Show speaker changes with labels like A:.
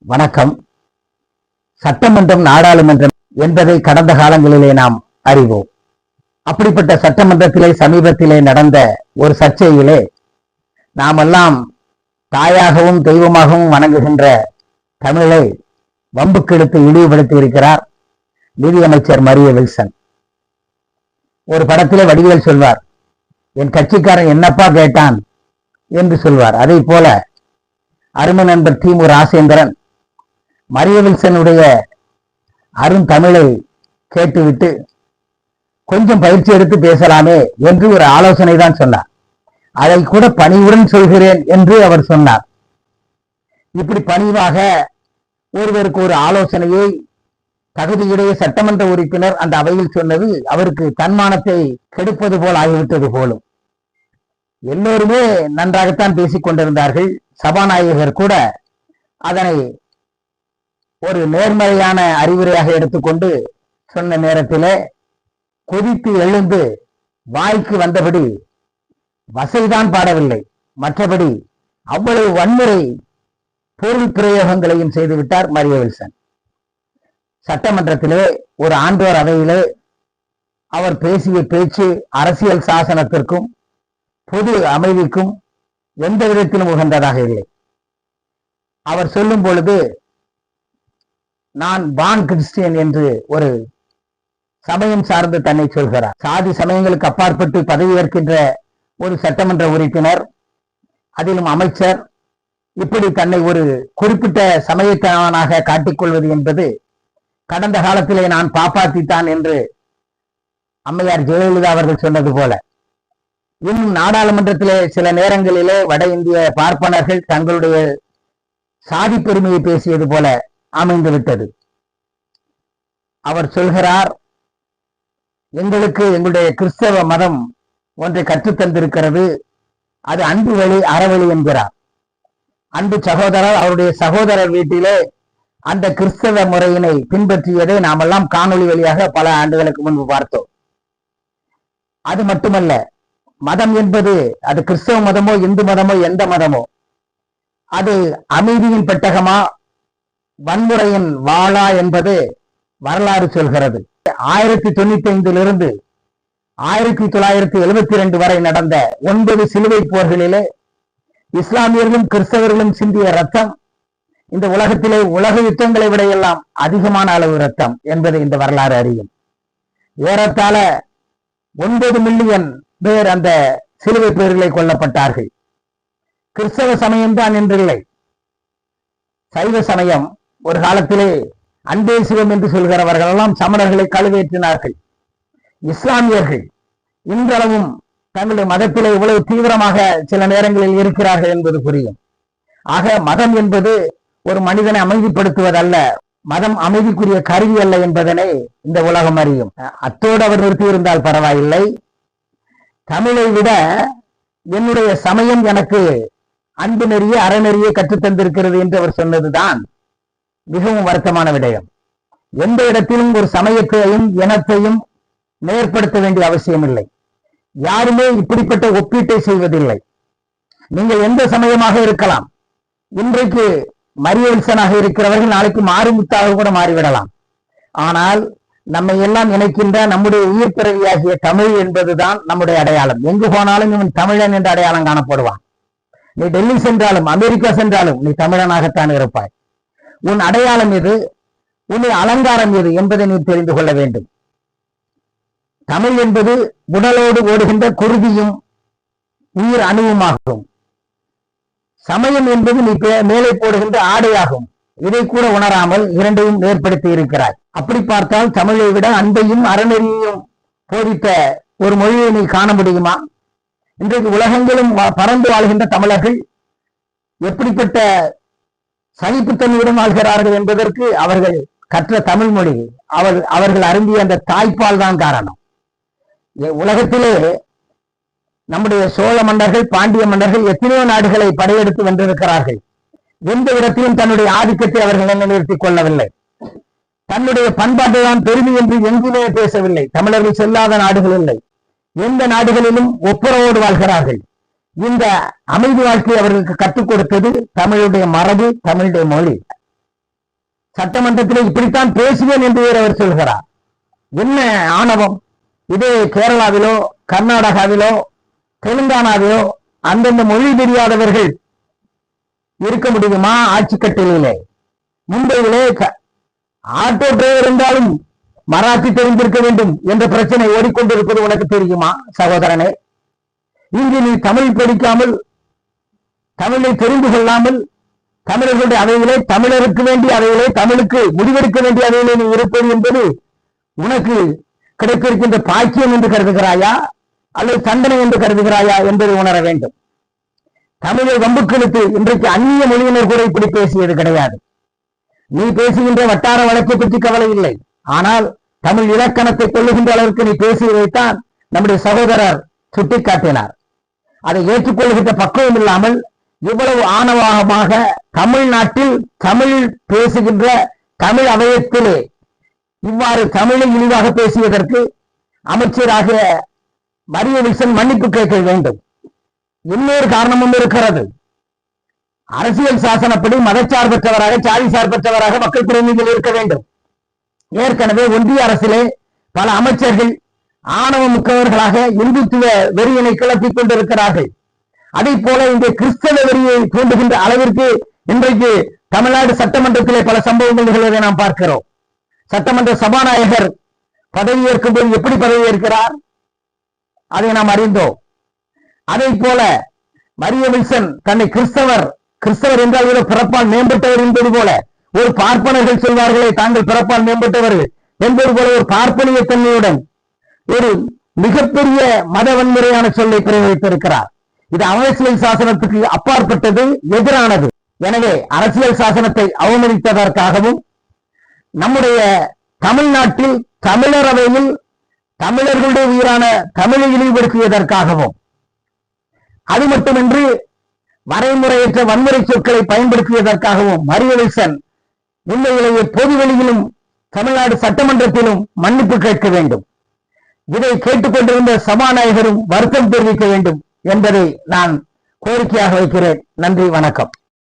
A: வணக்கம். சட்டமன்றம் நாடாளுமன்றம் என்பதை கடந்த காலங்களிலே நாம் அறிவோம். அப்படிப்பட்ட சட்டமன்றத்திலே சமீபத்திலே நடந்த ஒரு சர்ச்சையிலே நாமெல்லாம் தாயாகவும் தெய்வமாகவும் வணங்குகின்ற தமிழை வம்புக்கெடுத்து இழிவுபடுத்தி இருக்கிறார் நிதியமைச்சர் மரிய வில்சன். ஒரு படத்திலே வடிவேல் சொல்வார், என் கட்சிக்காரன் என்னப்பா கேட்டான் என்று சொல்வார். அதை போல அருமை நண்பர் திமு ராசேந்திரன் மரிய வில்சனுடைய அருந்தமிழை கேட்டுவிட்டு கொஞ்சம் பயிற்சி எடுத்து பேசலாமே என்று ஒரு ஆலோசனை தான் சொன்னார். அதை கூட பணிவுடன் சொல்கிறேன் என்று அவர் சொன்னார். இப்படி பணிவாக ஒருவருக்கு ஒரு ஆலோசனையை தகுதியுடைய சட்டமன்ற உறுப்பினர் அந்த அவையில் சொன்னது அவருக்கு தன்மானத்தை கெடுப்பது போல் ஆகிவிட்டது போலும். எல்லோருமே நன்றாகத்தான் பேசிக் கொண்டிருந்தார்கள். சபாநாயகர் கூட அதனை ஒரு நேர்மறையான அறிவுரையாக எடுத்துக்கொண்டு சொன்ன நேரத்திலே கொதித்து எழுந்து வாய்க்கு வந்தபடி வசைதான் பாடவில்லை, மற்றபடி அவ்வளவு வன்முறை பொருள் பிரயோகங்களையும் செய்துவிட்டார் மரிய வில்சன். சட்டமன்றத்திலே ஒரு ஆண்டோர் அவையிலே அவர் பேசிய பேச்சு அரசியல் சாசனத்திற்கும் பொது அமைதிக்கும் எந்த விதத்திலும் உகந்ததாக இல்லை. அவர் சொல்லும் பொழுது நான் பான் கிறிஸ்டியன் என்று ஒரு சமயம் சார்ந்து தன்னை சொல்கிறார். சாதி சமயங்களுக்கு அப்பாற்பட்டு பதவி ஏற்கின்ற ஒரு சட்டமன்ற உறுப்பினர், அதிலும் அமைச்சர், இப்படி தன்னை ஒரு குறிப்பிட்ட சமயத்தவனாக காட்டிக்கொள்வது என்பது கடந்த காலத்திலே நான் பாப்பாத்தித்தான் என்று அம்மையார் ஜெயலலிதா அவர்கள் சொன்னது போல, இன்னும் நாடாளுமன்றத்திலே சில நேரங்களிலே வட இந்திய பார்ப்பனர்கள் தங்களுடைய சாதி பெருமையை பேசியது போல அமைந்து விட்டது. அவர் சொல்கிறார், எங்களுக்கு எங்களுடைய கிறிஸ்தவ மதம் ஒன்றை கற்றுத்தந்திருக்கிறது, அது அன்பு வழி அறவழி என்கிறார். அன்பு சகோதரர் அவருடைய சகோதரர் வீட்டிலே அந்த கிறிஸ்தவ முறையினை பின்பற்றியதை நாமெல்லாம் காணொளி வழியாக பல ஆண்டுகளுக்கு முன்பு பார்த்தோம். அது மட்டுமல்ல, மதம் என்பது அது கிறிஸ்தவ மதமோ இந்து மதமோ எந்த மதமோ அது அமைதியின் பெட்டகமா வன்முறையின் வாளா என்பது வரலாறு சொல்கிறது. 1095 1972 வரை நடந்த 9 சிலுவை போர்களிலே இஸ்லாமியர்களும் கிறிஸ்தவர்களும் சிந்திய ரத்தம் இந்த உலகத்திலே உலக யுத்தங்களை விட எல்லாம் அதிகமான அளவு ரத்தம் என்பதை இந்த வரலாறு அறியும். ஏறத்தாழ 9 மில்லியன் பேர் அந்த சிலுவை பேர்களை கொல்லப்பட்டார்கள். கிறிஸ்தவ சமயம்தான் என்றில்லை, சைவ சமயம் ஒரு காலத்திலே அன்பே சிவம் என்று சொல்கிறவர்கள் எல்லாம் சமணர்களை கழுவேற்றினார்கள். இஸ்லாமியர்கள் இன்றளவும் தங்களுடைய மதத்திலே இவ்வளவு தீவிரமாக சில நேரங்களில் இருக்கிறார்கள் என்பது புரியும். ஆக மதம் என்பது ஒரு மனிதனை அமைதிப்படுத்துவதல்ல, மதம் அமைதிக்குரிய கருவி அல்ல என்பதனை இந்த உலகம் அறியும். அத்தோடு அவர் நிறுத்தியிருந்தால் பரவாயில்லை. தமிழை விட என்னுடைய சமயம் எனக்கு அன்பு நெறிய அறநெறியை கற்றுத்தந்திருக்கிறது என்று அவர் சொன்னதுதான் மிகவும் வருத்தமான விடயம். எந்த இடத்திலும் ஒரு சமயத்தையும் இனத்தையும் நேர்படுத்த வேண்டிய அவசியம் இல்லை. யாருமே இப்படிப்பட்ட ஒப்பீட்டை செய்வதில்லை. நீங்கள் எந்த சமயமாக இருக்கலாம். இன்றைக்கு மரிய வில்சனாக இருக்கிறவர்கள் நாளைக்கு மாறுமுத்தாக கூட மாறிவிடலாம். ஆனால் நம்மை எல்லாம் இணைக்கின்ற நம்முடைய உயிர் பிறவியாகிய தமிழ் என்பதுதான் நம்முடைய அடையாளம். எங்கு போனாலும் இவன் தமிழன் என்ற அடையாளம் காணப்படுவான். நீ டெல்லி சென்றாலும் அமெரிக்கா சென்றாலும் நீ தமிழனாகத்தான் இருப்பாய். உன் அடையாளம் எது, உன்னை அலங்காரம் எது என்பதை நீ தெரிந்து கொள்ள வேண்டும். தமிழ் என்பது உடலோடு ஓடுகின்ற குருதியும் உயிர் அணுவுமாகும். சமயம் என்பது நீ மேலே போடுகின்ற ஆடையாகும். இதை கூட உணராமல் இரண்டையும் ஏற்படுத்தி இருக்கிறாய். அப்படி பார்த்தால் தமிழை விட அன்பையும் அறநெறியையும் போதித்த ஒரு மொழியை நீ காண முடியுமா? இன்றைக்கு உலகங்களும் பறந்து வாழ்கின்ற தமிழர்கள் எப்படிப்பட்ட சகிப்புத்தன்மையுடன் வாழ்கிறார்கள் என்பதற்கு அவர்கள் கற்ற தமிழ் மொழி, அவர்கள் அருந்திய அந்த தாய்ப்பால் தான் காரணம். உலகத்திலே நம்முடைய சோழ மன்னர்கள், பாண்டிய மன்னர்கள் எத்தனையோ நாடுகளை படையெடுத்து வென்றிருக்கிறார்கள். எந்த இடத்திலும் தன்னுடைய ஆதிக்கத்தை அவர்கள் நிலைநிறுத்திக் கொள்ளவில்லை. தன்னுடைய பண்பாட்டை தான் பெருமை என்று எங்குமே பேசவில்லை. தமிழர்கள் செல்லாத நாடுகள் இல்லை. எந்த நாடுகளிலும் ஒப்புரவோடு வாழ்கிறார்கள். இந்த அமைதி வாழ்க்கையை அவர்களுக்கு கற்றுக் கொடுத்தது தமிழுடைய மரபு, தமிழுடைய மொழி. சட்டமன்றத்தில் இப்படித்தான் பேசுவேன் என்று அவர் சொல்கிறார். என்ன ஆணவம்! இதே கேரளாவிலோ கர்நாடகாவிலோ தெலுங்கானாவிலோ அந்தந்த மொழி தெரியாதவர்கள் இருக்க முடியுமா ஆட்சி கட்டிலே? மும்பையிலே ஆட்டோ டிரைவர் இருந்தாலும் மராத்தி தெரிந்திருக்க வேண்டும் என்ற பிரச்சனை ஓடிக்கொண்டிருப்பது உனக்கு தெரியுமா சகோதரனே? இங்கு நீ தமிழ் படிக்காமல், தமிழை தெரிந்து கொள்ளாமல், தமிழர்களுடைய அவையிலே, தமிழருக்கு வேண்டிய அவையிலே, தமிழுக்கு முடிவெடுக்க வேண்டிய அவையிலே நீ இருப்பது என்பது உனக்கு கிடைத்திருக்கின்ற பாக்கியம் என்று கருதுகிறாயா அல்லது தண்டனை என்று கருதுகிறாயா என்பதை உணர வேண்டும். தமிழை வம்புக்களுக்கு இன்றைக்கு அந்நிய மொழியினர் கூட இப்படி பேசியது கிடையாது. நீ பேசுகின்ற வட்டார வழக்கை பற்றி கவலை இல்லை. ஆனால் தமிழ் இலக்கணத்தை கொள்ளுகின்ற அளவிற்கு நீ பேசியதைத்தான் நம்முடைய சகோதரர் சுட்டிக்காட்டினார். அதை ஏற்றுக்கொள்கின்ற பக்குவம் இல்லாமல் இவ்வளவு ஆணவமாக தமிழ்நாட்டில் தமிழ் பேசுகின்ற தமிழ் அவையத்திலே இவ்வாறு தமிழை இழிவாக பேசியதற்கு அமைச்சராக மரிய வில்சன் மன்னிப்பு கேட்க வேண்டும். இன்னொரு காரணமும் இருக்கிறது. அரசியல் சாசனப்படி மதச்சார்பற்றவராக, சாதி சார்பற்றவராக மக்கள் பிரதிநிதிகள் இருக்க வேண்டும். ஏற்கனவே ஒன்றிய அரசிலே பல அமைச்சர்கள் ஆணவ முக்கவர்களாக இந்துத்துவ வெறியினை கிளப்பிக் கொண்டிருக்கிறார்கள். அதை போல இந்த கிறிஸ்தவ வெறியை தூண்டுகின்ற அளவிற்கு இன்றைக்கு தமிழ்நாடு சட்டமன்றத்திலே பல சம்பவங்கள் நிகழ்வதை நாம் பார்க்கிறோம். சட்டமன்ற சபாநாயகர் பதவியேற்கும் போது எப்படி பதவியேற்கிறார் அதை நாம் அறிந்தோம். அதை போல மரிய வில்சன் தன்னை கிறிஸ்தவர் என்றால் ஒரு பிறப்பால் மேம்பட்டவர் என்பது போல, ஒரு பார்ப்பனர்கள் சொல்வார்களே தாங்கள் பிறப்பால் மேம்பட்டவர்கள் என்பது போல ஒரு பார்ப்பனிய தன்மையுடன் ஒரு மிகப்பெரிய மத வன்முறையான சொல்லை பிரயோகித்திருக்கிறார். இது அரசியல் சாசனத்துக்கு அப்பாற்பட்டது, எதிரானது. எனவே அரசியல் சாசனத்தை அவமதித்ததற்காகவும் நம்முடைய தமிழ்நாட்டில் தமிழரவையில் தமிழர்களுடைய உயிரான தமிழை இழிவுபடுத்தியதற்காகவும், அது மட்டுமின்றி வரைமுறையற்ற வன்முறை சொற்களை பயன்படுத்தியதற்காகவும் மரிய வில்சன் உண்மையிலேயே பொதுவெளியிலும் தமிழ்நாடு சட்டமன்றத்திலும் மன்னிப்பு கேட்க வேண்டும். இதை கேட்டுக்கொண்டிருந்த சபாநாயகரும் வருத்தம் தெரிவிக்க வேண்டும் என்பதை நான் கோரிக்கையாக வைக்கிறேன். நன்றி, வணக்கம்.